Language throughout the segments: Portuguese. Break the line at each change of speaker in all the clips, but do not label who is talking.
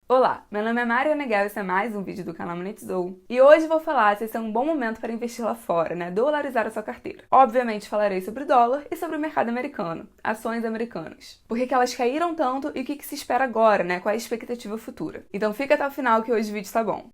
Olá, meu nome é Mariana Negal e esse é mais um vídeo do canal Monetizou. E hoje vou falar se esse é um bom momento para investir lá fora, dolarizar a sua carteira. Obviamente falarei sobre o dólar e sobre o mercado americano, ações americanas. Por que elas caíram tanto e o que se espera agora, qual é a expectativa futura. Então fica até o final que hoje o vídeo está bom.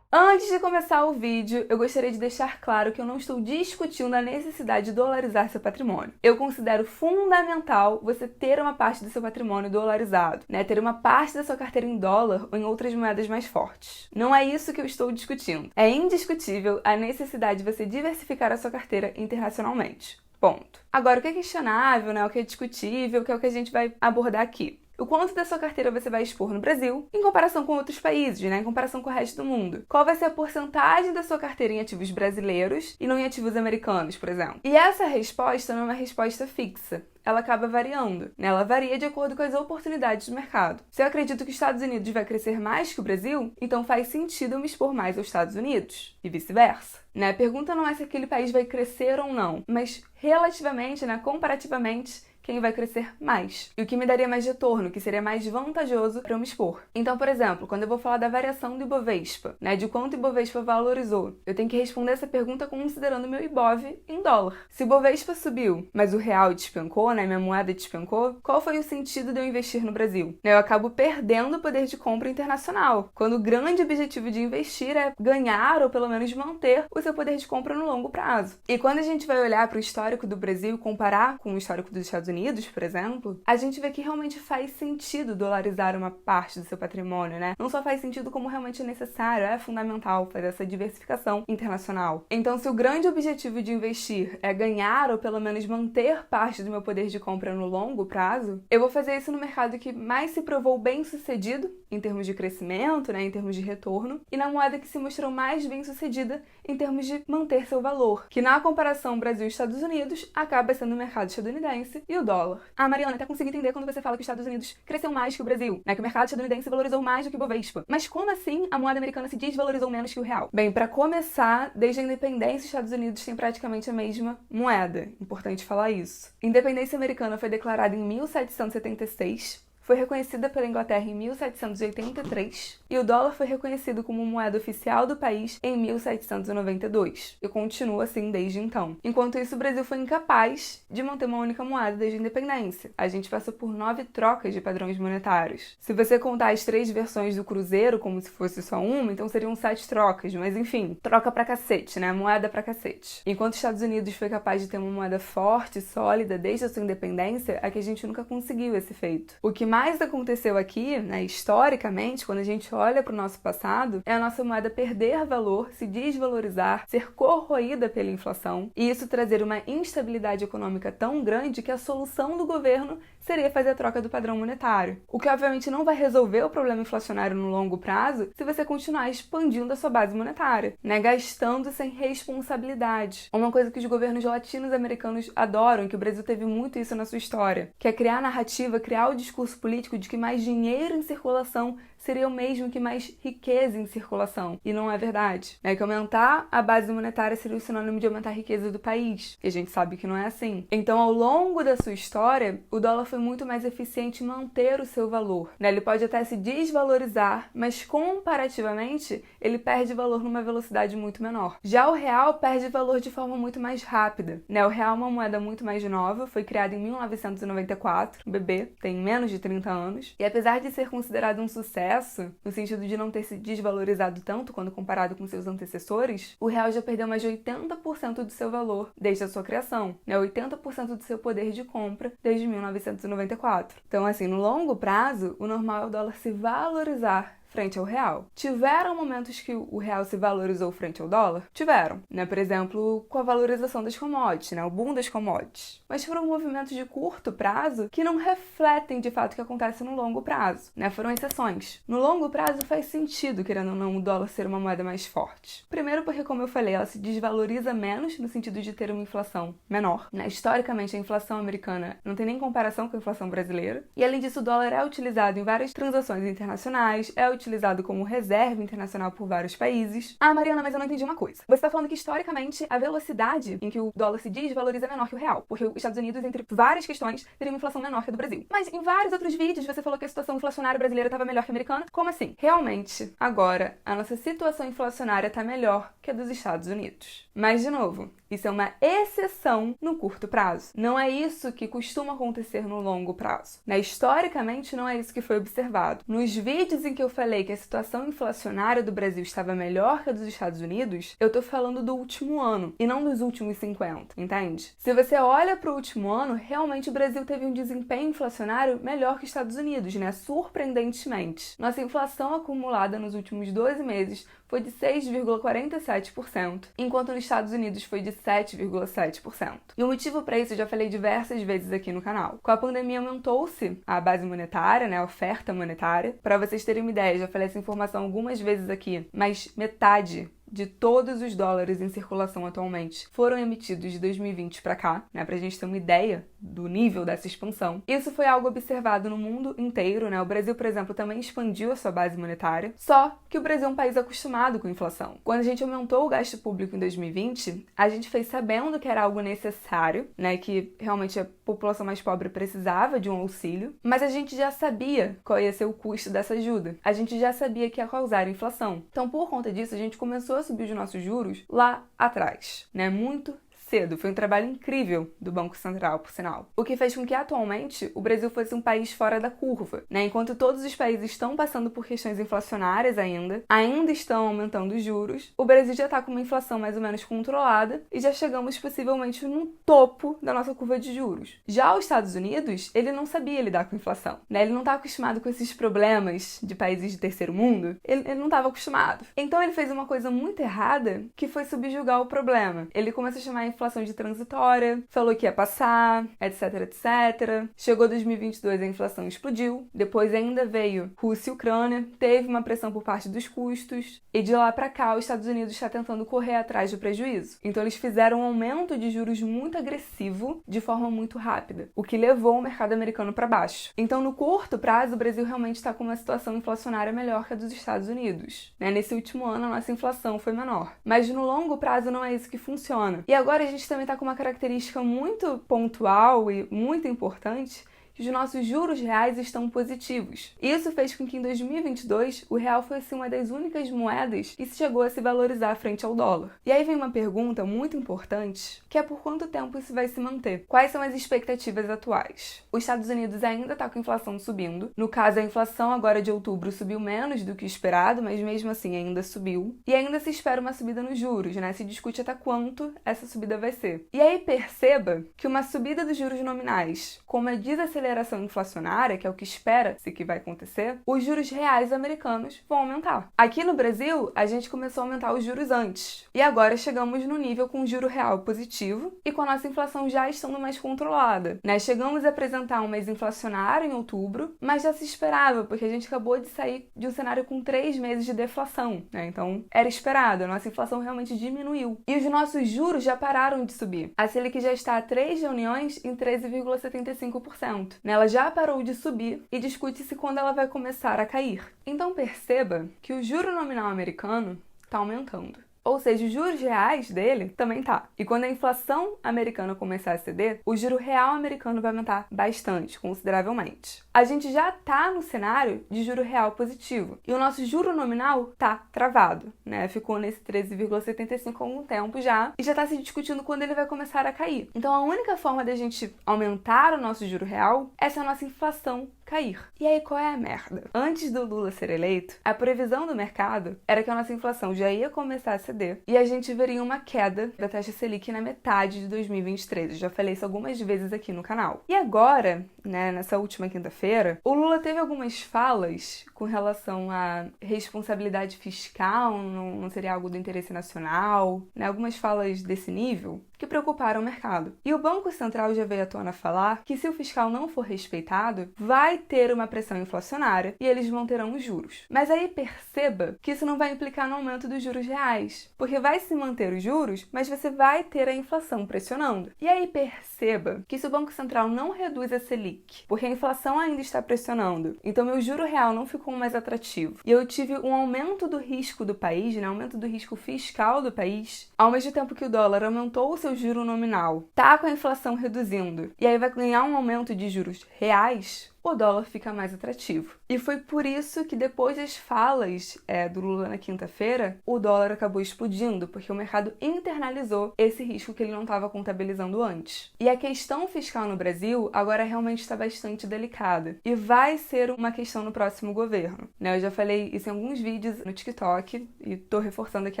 Antes de começar o vídeo, eu gostaria de deixar claro que eu não estou discutindo a necessidade de dolarizar seu patrimônio. Eu considero fundamental você ter uma parte do seu patrimônio dolarizado, ter uma parte da sua carteira em dólar ou em outras moedas mais fortes. Não é isso que eu estou discutindo. É indiscutível a necessidade de você diversificar a sua carteira internacionalmente. Ponto. Agora, o que é questionável, o que é discutível, que é o que a gente vai abordar aqui. O quanto da sua carteira você vai expor no Brasil em comparação com outros países, em comparação com o resto do mundo. Qual vai ser a porcentagem da sua carteira em ativos brasileiros e não em ativos americanos, por exemplo. E essa resposta não é uma resposta fixa. Ela acaba variando, Ela varia de acordo com as oportunidades do mercado. Se eu acredito que os Estados Unidos vai crescer mais que o Brasil, então faz sentido eu me expor mais aos Estados Unidos, e vice-versa. A pergunta não é se aquele país vai crescer ou não, mas relativamente, comparativamente, quem vai crescer mais. E o que me daria mais retorno, que seria mais vantajoso para eu me expor. Então, por exemplo, quando eu vou falar da variação do Ibovespa, de quanto o Ibovespa valorizou, eu tenho que responder essa pergunta considerando o meu Ibov em dólar. Se o Ibovespa subiu, mas o real despencou, minha moeda despencou, qual foi o sentido de eu investir no Brasil? Eu acabo perdendo o poder de compra internacional, quando o grande objetivo de investir é ganhar ou pelo menos manter o seu poder de compra no longo prazo. E quando a gente vai olhar para o histórico do Brasil e comparar com o histórico dos Estados Unidos, por exemplo, a gente vê que realmente faz sentido dolarizar uma parte do seu patrimônio, Não só faz sentido como realmente é necessário, é fundamental fazer essa diversificação internacional. Então, se o grande objetivo de investir é ganhar ou pelo menos manter parte do meu poder de compra no longo prazo, eu vou fazer isso no mercado que mais se provou bem-sucedido em termos de crescimento, em termos de retorno, e na moeda que se mostrou mais bem-sucedida em termos de manter seu valor, que na comparação Brasil e Estados Unidos acaba sendo o mercado estadunidense e o dólar. Ah, Mariana, até consegui entender quando você fala que os Estados Unidos cresceu mais que o Brasil, que o mercado estadunidense valorizou mais do que o Bovespa. Mas como assim a moeda americana se desvalorizou menos que o real? Bem, para começar, desde a independência, os Estados Unidos têm praticamente a mesma moeda. Importante falar isso. A independência americana foi declarada em 1776, foi reconhecida pela Inglaterra em 1783 e o dólar foi reconhecido como moeda oficial do país em 1792 e continua assim desde então. Enquanto isso, o Brasil foi incapaz de manter uma única moeda desde a independência. A gente passou por 9 trocas de padrões monetários. Se você contar as 3 versões do cruzeiro como se fosse só uma, então seriam 7 trocas, mas enfim, troca pra cacete, Moeda pra cacete. Enquanto os Estados Unidos foi capaz de ter uma moeda forte, sólida desde a sua independência, aqui a gente nunca conseguiu esse feito. O que mais aconteceu aqui, historicamente, quando a gente olha para o nosso passado, é a nossa moeda perder valor, se desvalorizar, ser corroída pela inflação, e isso trazer uma instabilidade econômica tão grande que a solução do governo seria fazer a troca do padrão monetário. O que obviamente não vai resolver o problema inflacionário no longo prazo se você continuar expandindo a sua base monetária, gastando sem responsabilidade. Uma coisa que os governos latinos-americanos adoram, que o Brasil teve muito isso na sua história, que é criar narrativa, criar o discurso político de que mais dinheiro em circulação seria o mesmo que mais riqueza em circulação. E não é verdade. Que aumentar a base monetária seria o sinônimo de aumentar a riqueza do país. E a gente sabe que não é assim. Então, ao longo da sua história, o dólar foi muito mais eficiente em manter o seu valor. Ele pode até se desvalorizar, mas comparativamente, ele perde valor numa velocidade muito menor. Já o real perde valor de forma muito mais rápida. O real é uma moeda muito mais nova, foi criada em 1994, o bebê tem menos de 30 anos, e apesar de ser considerado um sucesso, no sentido de não ter se desvalorizado tanto quando comparado com seus antecessores, o real já perdeu mais de 80% do seu valor desde a sua criação, 80% do seu poder de compra desde 1994. Então, assim, no longo prazo, o normal é o dólar se valorizar frente ao real. Tiveram momentos que o real se valorizou frente ao dólar? Tiveram, Por exemplo, com a valorização das commodities, o boom das commodities. Mas foram movimentos de curto prazo que não refletem de fato o que acontece no longo prazo, Foram exceções. No longo prazo faz sentido, querendo ou não, o dólar ser uma moeda mais forte. Primeiro porque, como eu falei, ela se desvaloriza menos no sentido de ter uma inflação menor, Historicamente, a inflação americana não tem nem comparação com a inflação brasileira. E além disso, o dólar é utilizado em várias transações internacionais, é utilizado utilizado como reserva internacional por vários países. Ah, Mariana, mas eu não entendi uma coisa. Você está falando que, historicamente, a velocidade em que o dólar se desvaloriza é menor que o real, porque os Estados Unidos, entre várias questões, teria uma inflação menor que a do Brasil. Mas em vários outros vídeos você falou que a situação inflacionária brasileira estava melhor que a americana. Como assim? Realmente, agora, a nossa situação inflacionária está melhor que a dos Estados Unidos. Mas, de novo, isso é uma exceção no curto prazo. Não é isso que costuma acontecer no longo prazo. Historicamente, não é isso que foi observado. Nos vídeos em que eu falei que a situação inflacionária do Brasil estava melhor que a dos Estados Unidos, eu tô falando do último ano e não dos últimos 50, entende? Se você olha para o último ano, realmente o Brasil teve um desempenho inflacionário melhor que os Estados Unidos, né? Surpreendentemente. Nossa inflação acumulada nos últimos 12 meses foi de 6,47%, enquanto nos Estados Unidos foi de 7,7%. E o motivo para isso eu já falei diversas vezes aqui no canal. Com a pandemia aumentou-se a base monetária, né, a oferta monetária. Para vocês terem uma ideia, já falei essa informação algumas vezes aqui, mas metade de todos os dólares em circulação atualmente foram emitidos de 2020 para cá, né, pra gente ter uma ideia do nível dessa expansão. Isso foi algo observado no mundo inteiro, né? O Brasil, por exemplo, também expandiu a sua base monetária, só que o Brasil é um país acostumado com inflação. Quando a gente aumentou o gasto público em 2020, a gente fez sabendo que era algo necessário, né, que realmente a população mais pobre precisava de um auxílio, mas a gente já sabia qual ia ser o custo dessa ajuda. A gente já sabia que ia causar inflação. Então, por conta disso, a gente começou a subir os nossos juros lá atrás, né? Muito cedo. Foi um trabalho incrível do Banco Central, por sinal. O que fez com que, atualmente, o Brasil fosse um país fora da curva, né? Enquanto todos os países estão passando por questões inflacionárias ainda estão aumentando os juros, o Brasil já está com uma inflação mais ou menos controlada e já chegamos possivelmente no topo da nossa curva de juros. Já os Estados Unidos, ele não sabia lidar com inflação, né? Ele não está acostumado com esses problemas de países de terceiro mundo. Ele não estava acostumado. Então ele fez uma coisa muito errada, que foi subjugar o problema. Ele começou a chamar a inflação de transitória, falou que ia passar, etc, etc. Chegou 2022, a inflação explodiu. Depois ainda veio Rússia e Ucrânia, teve uma pressão por parte dos custos, e de lá pra cá os Estados Unidos está tentando correr atrás do prejuízo. Então eles fizeram um aumento de juros muito agressivo, de forma muito rápida, o que levou o mercado americano para baixo. Então, no curto prazo, o Brasil realmente está com uma situação inflacionária melhor que a dos Estados Unidos, né? Nesse último ano, a nossa inflação foi menor. Mas no longo prazo não é isso que funciona. E agora a gente também está com uma característica muito pontual e muito importante, que os nossos juros reais estão positivos. Isso fez com que em 2022 o real fosse uma das únicas moedas que chegou a se valorizar frente ao dólar. E aí vem uma pergunta muito importante, que é por quanto tempo isso vai se manter? Quais são as expectativas atuais? Os Estados Unidos ainda está com a inflação subindo. No caso, a inflação agora de outubro subiu menos do que esperado, mas mesmo assim ainda subiu. E ainda se espera uma subida nos juros, né? Se discute até quanto essa subida vai ser. E aí perceba que uma subida dos juros nominais, com uma desaceleração inflacionária, que é o que espera-se que vai acontecer, os juros reais americanos vão aumentar. Aqui no Brasil, a gente começou a aumentar os juros antes. E agora chegamos no nível com juro real positivo e com a nossa inflação já estando mais controlada, né? Chegamos a apresentar um mês inflacionário em outubro, mas já se esperava, porque a gente acabou de sair de um cenário com 3 meses de deflação, né? Então, era esperado, a nossa inflação realmente diminuiu. E os nossos juros já pararam de subir. A Selic já está há 3 reuniões em 13,75%. Ela já parou de subir e discute-se quando ela vai começar a cair. Então perceba que o juro nominal americano está aumentando. Ou seja, os juros reais dele também tá. E quando a inflação americana começar a ceder, o juro real americano vai aumentar bastante, consideravelmente. A gente já tá no cenário de juro real positivo. E o nosso juro nominal tá travado, né? Ficou nesse 13,75 há algum tempo já. E já tá se discutindo quando ele vai começar a cair. Então a única forma da gente aumentar o nosso juro real é se a nossa inflação cair. E aí, qual é a merda? Antes do Lula ser eleito, a previsão do mercado era que a nossa inflação já ia começar a ceder e a gente veria uma queda da taxa Selic na metade de 2023. Eu já falei isso algumas vezes aqui no canal. E agora, né, nessa última quinta-feira, o Lula teve algumas falas com relação à responsabilidade fiscal, não seria algo do interesse nacional, né, algumas falas desse nível. que preocuparam o mercado. E o Banco Central já veio à tona falar que se o fiscal não for respeitado, vai ter uma pressão inflacionária e eles manterão os juros. Mas aí perceba que isso não vai implicar no aumento dos juros reais, porque vai se manter os juros, mas você vai ter a inflação pressionando. E aí perceba que se o Banco Central não reduz a Selic, porque a inflação ainda está pressionando, então meu juro real não ficou mais atrativo, e eu tive um aumento do risco do país, né, aumento do risco fiscal do país, ao mesmo tempo que o dólar aumentou o seu juro nominal, tá com a inflação reduzindo, e aí vai ganhar um aumento de juros reais, o dólar fica mais atrativo. E foi por isso que depois das falas do Lula na quinta-feira, o dólar acabou explodindo, porque o mercado internalizou esse risco que ele não estava contabilizando antes. E a questão fiscal no Brasil agora realmente está bastante delicada. E vai ser uma questão no próximo governo. Eu já falei isso em alguns vídeos no TikTok e estou reforçando aqui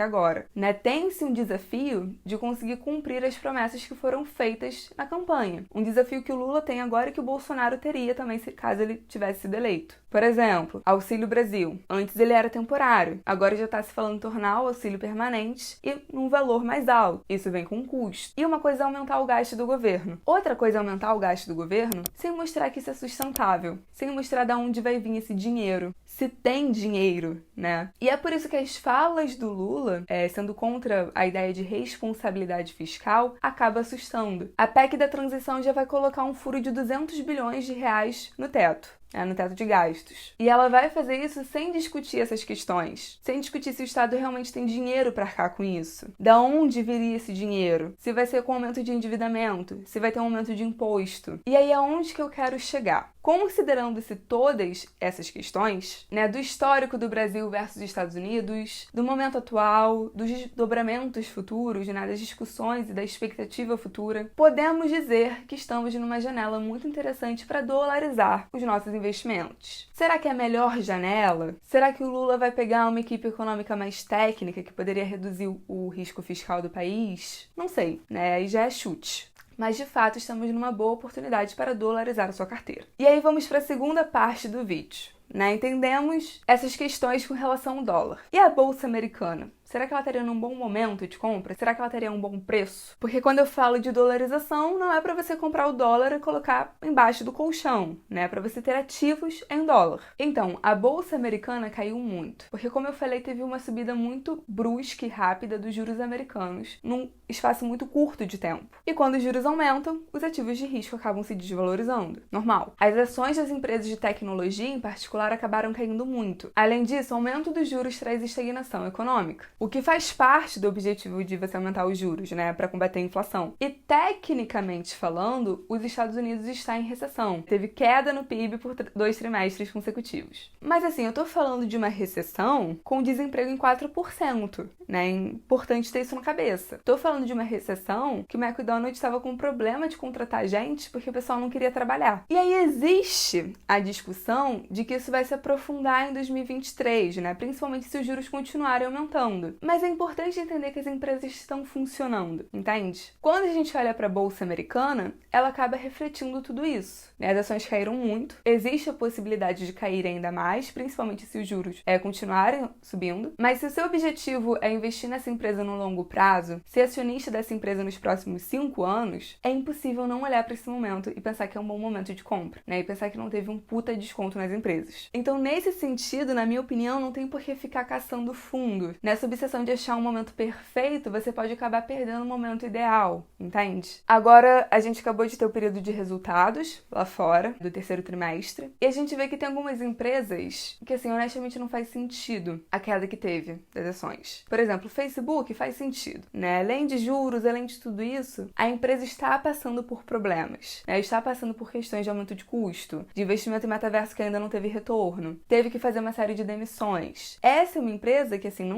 agora. Tem-se um desafio de conseguir cumprir as promessas que foram feitas na campanha. Um desafio que o Lula tem agora e que o Bolsonaro teria também caso ele tivesse sido eleito. Por exemplo, Auxílio Brasil. Antes ele era temporário, agora já está se falando em tornar o auxílio permanente e num valor mais alto. Isso vem com custo. E uma coisa é aumentar o gasto do governo. Outra coisa é aumentar o gasto do governo sem mostrar que isso é sustentável, sem mostrar de onde vai vir esse dinheiro. Se tem dinheiro, né? E é por isso que as falas do Lula, sendo contra a ideia de responsabilidade fiscal, acaba assustando. A PEC da transição já vai colocar um furo de 200 bilhões de reais no teto. No teto de gastos. E ela vai fazer isso sem discutir essas questões, sem discutir se o Estado realmente tem dinheiro para arcar com isso. Da onde viria esse dinheiro? Se vai ser com aumento de endividamento? Se vai ter um aumento de imposto? E aí aonde que eu quero chegar? Considerando-se todas essas questões, do histórico do Brasil versus Estados Unidos, do momento atual, dos desdobramentos futuros, das discussões e da expectativa futura, podemos dizer que estamos numa janela muito interessante para dolarizar os nossos investimentos. Será que é a melhor janela? Será que o Lula vai pegar uma equipe econômica mais técnica que poderia reduzir o risco fiscal do país? Não sei, aí já é chute. Mas, de fato, estamos numa boa oportunidade para dolarizar a sua carteira. E aí vamos para a segunda parte do vídeo. Entendemos essas questões com relação ao dólar. E a Bolsa Americana? Será que ela estaria num bom momento de compra? Será que ela teria um bom preço? Porque quando eu falo de dolarização, não é para você comprar o dólar e colocar embaixo do colchão, É para você ter ativos em dólar. Então, a Bolsa Americana caiu muito. Porque, como eu falei, teve uma subida muito brusca e rápida dos juros americanos num espaço muito curto de tempo. E quando os juros aumentam, os ativos de risco acabam se desvalorizando. Normal. As ações das empresas de tecnologia, em particular, acabaram caindo muito. Além disso, o aumento dos juros traz estagnação econômica. O que faz parte do objetivo de você aumentar os juros, para combater a inflação. E, tecnicamente falando, os Estados Unidos está em recessão. Teve queda no PIB por 2 trimestres consecutivos. Mas, assim, eu tô falando de uma recessão com desemprego em 4%, É importante ter isso na cabeça. Tô falando de uma recessão que o McDonald's estava com problema de contratar gente porque o pessoal não queria trabalhar. E aí existe a discussão de que isso vai se aprofundar em 2023, Principalmente se os juros continuarem aumentando. Mas é importante entender que as empresas estão funcionando, entende? Quando a gente olha para a Bolsa Americana, ela acaba refletindo tudo isso. As ações caíram muito, existe a possibilidade de cair ainda mais, principalmente se os juros continuarem subindo. Mas se o seu objetivo é investir nessa empresa no longo prazo, ser acionista dessa empresa nos próximos 5 anos, é impossível não olhar para esse momento e pensar que é um bom momento de compra, E pensar que não teve um puta desconto nas empresas. Então, nesse sentido, na minha opinião, não tem por que ficar caçando fundo. Nessa obsessão de achar um momento perfeito, você pode acabar perdendo o momento ideal, entende? Agora, a gente acabou de ter o período de resultados lá fora, do terceiro trimestre, e a gente vê que tem algumas empresas que, assim, honestamente não faz sentido a queda que teve das ações. Por exemplo, o Facebook faz sentido, Além de juros, além de tudo isso, a empresa está passando por problemas, Está passando por questões de aumento de custo, de investimento em metaverso que ainda não teve retorno, teve que fazer uma série de demissões. Essa é uma empresa que, assim,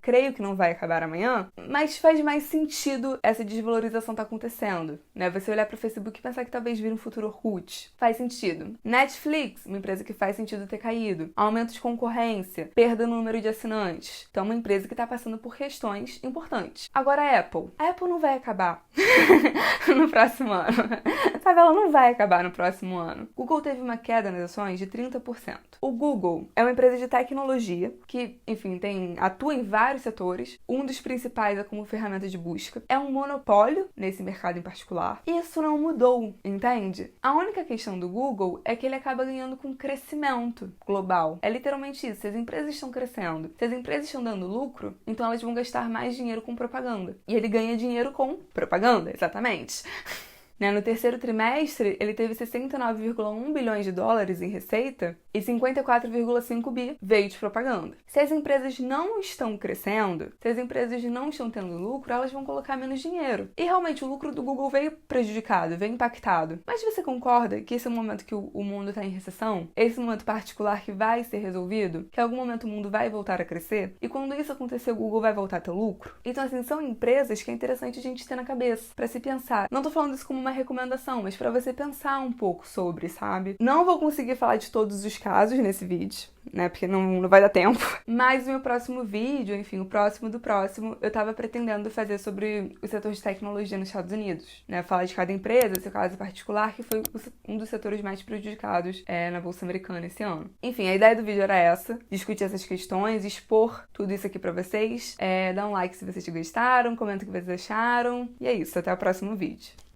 creio que não vai acabar amanhã, mas faz mais sentido essa desvalorização tá acontecendo, Você olhar para o Facebook e pensar que talvez vire um futuro Orkut. Faz sentido. Netflix, uma empresa que faz sentido ter caído. Aumento de concorrência, perda no número de assinantes. Então, uma empresa que está passando por questões importantes. Agora, a Apple não vai acabar no próximo ano. Sabe, ela não vai acabar no próximo ano. Google teve uma queda nas ações de 30%. O Google é uma empresa de tecnologia que, enfim, atua em vários setores. Um dos principais é como ferramenta de busca. É um monopólio nesse mercado em particular. E isso não mudou, entende? A única questão do Google é que ele acaba ganhando com crescimento global. É literalmente isso. Se as empresas estão crescendo, se as empresas estão dando lucro, então elas vão gastar mais dinheiro com propaganda. E ele ganha dinheiro com propaganda, exatamente. No terceiro trimestre, ele teve 69,1 bilhões de dólares em receita e 54,5 bi veio de propaganda. Se as empresas não estão crescendo, se as empresas não estão tendo lucro, elas vão colocar menos dinheiro. E realmente o lucro do Google veio prejudicado, veio impactado. Mas você concorda que esse é o momento que o mundo está em recessão? Esse é um momento particular que vai ser resolvido? Que em algum momento o mundo vai voltar a crescer? E quando isso acontecer, o Google vai voltar a ter lucro? Então, assim, são empresas que é interessante a gente ter na cabeça, para se pensar. Não tô falando isso como uma recomendação, mas para você pensar um pouco sobre, sabe? Não vou conseguir falar de todos os casos nesse vídeo, né? Porque não vai dar tempo. Mas o meu próximo vídeo, enfim, o próximo do próximo, eu tava pretendendo fazer sobre o setor de tecnologia nos Estados Unidos, né? Falar de cada empresa, seu caso particular, que foi um dos setores mais prejudicados na Bolsa Americana esse ano. Enfim, a ideia do vídeo era essa, discutir essas questões, expor tudo isso aqui pra vocês. Dá um like se vocês gostaram, comenta o que vocês acharam. E é isso, até o próximo vídeo.